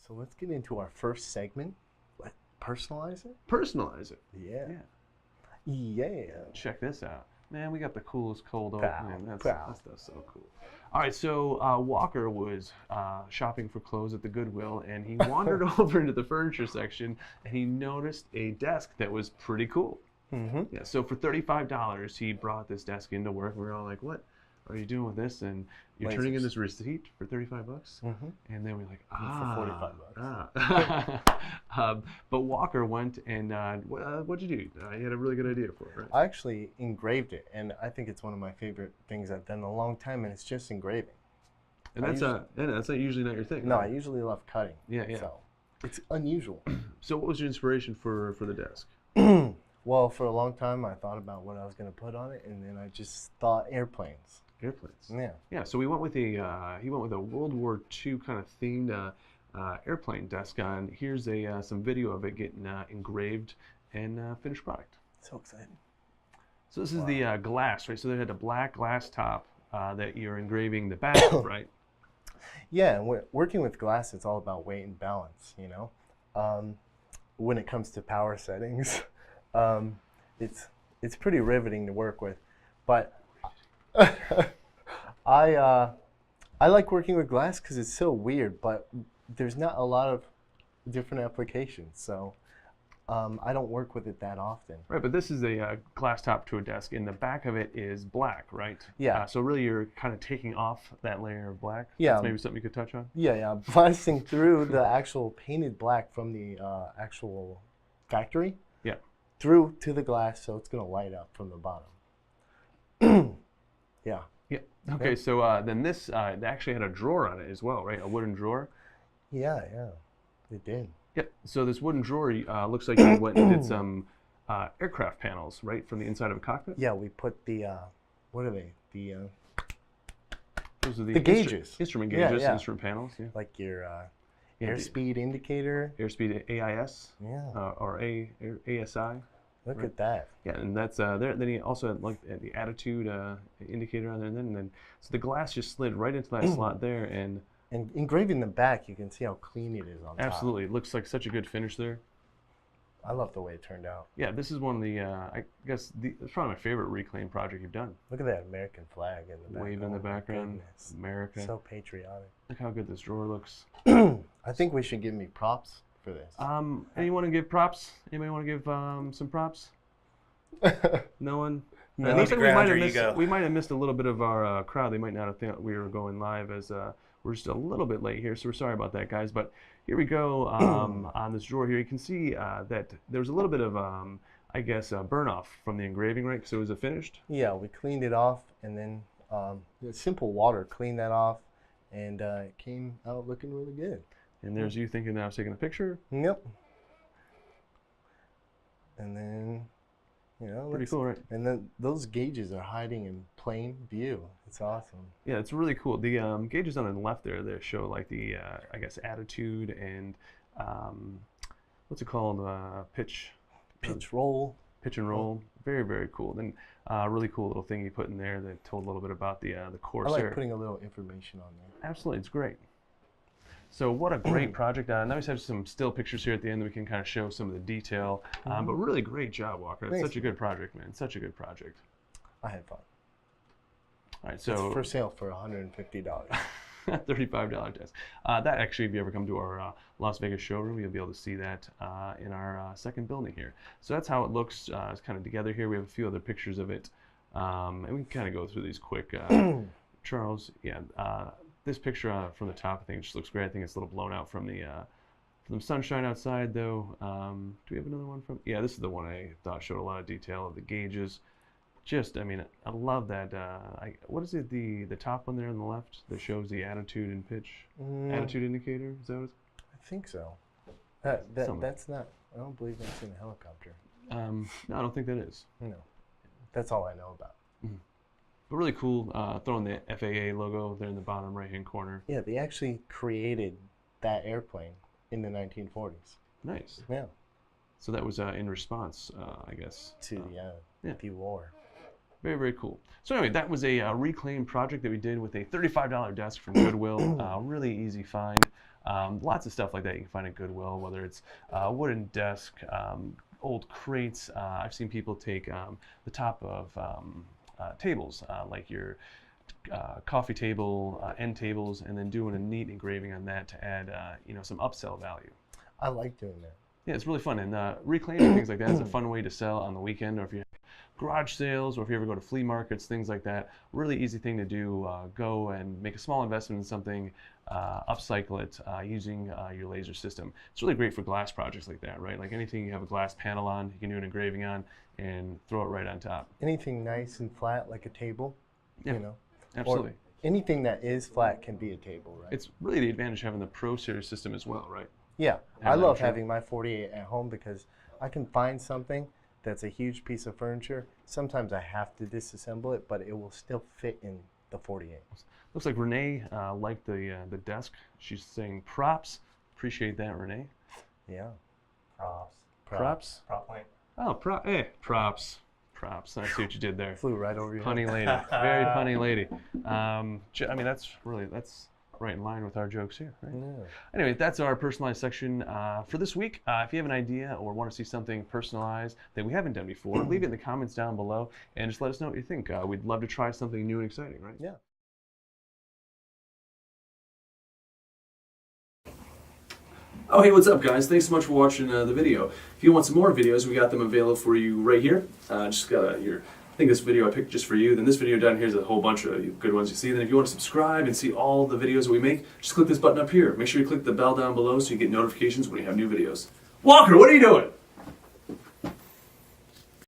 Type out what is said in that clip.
So let's get into our first segment. Personalize it? Personalize it. Yeah. Yeah. Yeah. Check this out. Man, we got the coolest cold Pow, open. That pow. stuff's so cool. All right, so Walker was shopping for clothes at the Goodwill, and he wandered over into the furniture section, and he noticed a desk that was pretty cool. Mm-hmm. Yeah, so for $35, he brought this desk into work. We were all like, "What are you doing with this?" And you're turning in Lasers. this receipt for $35. Mm-hmm. And then we're like, For $45. But Walker went and what'd you do? You had a really good idea for it, right? I actually engraved it, and I think it's one of my favorite things I've done in a long time, and it's just engraving. And that's not usually not your thing. No, I right? usually love cutting. Yeah. So it's unusual. So what was your inspiration for the desk? Well, for a long time, I thought about what I was going to put on it, and then I just thought airplanes. Airplanes. Yeah. Yeah. So he went with a World War II kind of themed airplane desk. And here's some video of it getting engraved and finished product. So excited. So this is the glass, right? So they had a black glass top that you're engraving the back of, right? Yeah, and working with glass, it's all about weight and balance, you know. When it comes to power settings, it's pretty riveting to work with. But I like working with glass because it's so weird, but there's not a lot of different applications, so I don't work with it that often. Right, but this is a glass top to a desk, and the back of it is black, right? Yeah. So really, you're kind of taking off that layer of black. Yeah. That's maybe something you could touch on. Yeah, blasting through the actual painted black from the actual factory. Yeah. Through to the glass, so it's gonna light up from the bottom. Yeah. Yeah. Okay. So then this it actually had a drawer on it as well, right? A wooden drawer. Yeah, it did. Yep. So this wooden drawer looks like you went and did some aircraft panels, right, from the inside of a cockpit. Yeah, we put the what are they? Those are the gauges. Instrument Yeah, gauges, yeah. instrument panels. Yeah. Like your Yeah, airspeed indicator. Airspeed AIS. Yeah. Or ASI. Look right. at that. Yeah, and that's there. Then he also had like the attitude indicator on there, and then so the glass just slid right into that slot there, and engraving the back, you can see how clean it is on top. absolutely, it looks like such a good finish there. I love the way it turned out. Yeah, this is one of the I guess it's probably my favorite reclaim project you've done. Look at that American flag in the background. Wave in the Oh my background, goodness. America. So patriotic. Look how good this drawer looks. I think we should give me props for this. Anyone want to give props? Anybody want to give some props? No one. No. It looks like we go. might have missed a little bit of our crowd. They might not have thought we were going live as we're just a little bit late here, so we're sorry about that, guys. But here we go on this drawer here. You can see that there was a little bit of, I guess, burn off from the engraving, right? So was it finished? Yeah, we cleaned it off, and then simple water cleaned that off, and it came out looking really good. And there's you thinking that I was taking a picture. Yep. And then, you know, Pretty cool, right? And then those gauges are hiding in plain view. It's awesome. Yeah, it's really cool. The gauges on the left there, they show like the, I guess, attitude and what's it called? Pitch Roll. Pitch and roll. Very, very cool. Then really cool little thing you put in there that told a little bit about the I Corsair. like putting a little information on there. Absolutely, it's great. So what a great project. Now we have some still pictures here at the end that we can kind of show some of the detail. But really great job, Walker. It's Thanks, such a good project, man. Such a good project. I had fun. All right, so It's for sale for $150. $35 desk. That actually, if you ever come to our Las Vegas showroom, you'll be able to see that in our second building here. So that's how it looks. It's kind of together here. We have a few other pictures of it, and we can kind of go through these quick. Charles, yeah, this picture from the top, I think, just looks great. I think it's a little blown out from the sunshine outside, though. Do we have another one from? Yeah, this is the one I thought showed a lot of detail of the gauges. Just, I mean, I love that. What is it? The top one there on the left that shows the attitude and pitch, attitude indicator. Is that what it's? I think so. That's not. I don't believe that's in a helicopter. No, I don't think that is. No, that's all I know about. But really cool. Throwing the FAA logo there in the bottom right-hand corner. Yeah, they actually created that airplane in the 1940s. Nice. Yeah. So that was in response, I guess. To the war. Very, very cool. So anyway, that was a reclaim project that we did with a $35 desk from Goodwill. Really easy find. Lots of stuff like that you can find at Goodwill, whether it's a wooden desk, old crates. I've seen people take the top of tables, like your coffee table, end tables, and then doing a neat engraving on that to add, some upsell value. I like doing that. Yeah, it's really fun, and reclaiming things like that is a fun way to sell on the weekend, or if you have garage sales, or if you ever go to flea markets, things like that. Really easy thing to do. Go and make a small investment in something, upcycle it using your laser system. It's really great for glass projects like that, right? Like anything you have a glass panel on, you can do an engraving on and throw it right on top. Anything nice and flat, like a table, Yeah, you know. absolutely. Or anything that is flat can be a table, right? It's really the advantage of having the Pro Series system as well, right? Yeah, I Have that love trim. having my 48 at home because I can find something that's a huge piece of furniture. Sometimes I have to disassemble it, but it will still fit in the 48. Looks like Renee liked the desk. She's saying props. Appreciate that, Renee. Yeah. Props? Prop point. Oh, props. Props. I see what you did there. Flew right over your Punny head. lady. Very punny lady. I mean, that's right in line with our jokes here, right? Yeah. Anyway, that's our personalized section for this week. If you have an idea or want to see something personalized that we haven't done before, leave it in the comments down below and just let us know what you think. We'd love to try something new and exciting, right? Yeah. Oh, hey, what's up, guys? Thanks so much for watching the video. If you want some more videos, we got them available for you right here. Just got I think this video I picked just for you. Then this video down here is a whole bunch of good ones you see. Then if you want to subscribe and see all the videos that we make, just click this button up here. Make sure you click the bell down below so you get notifications when we have new videos. Walker, what are you doing?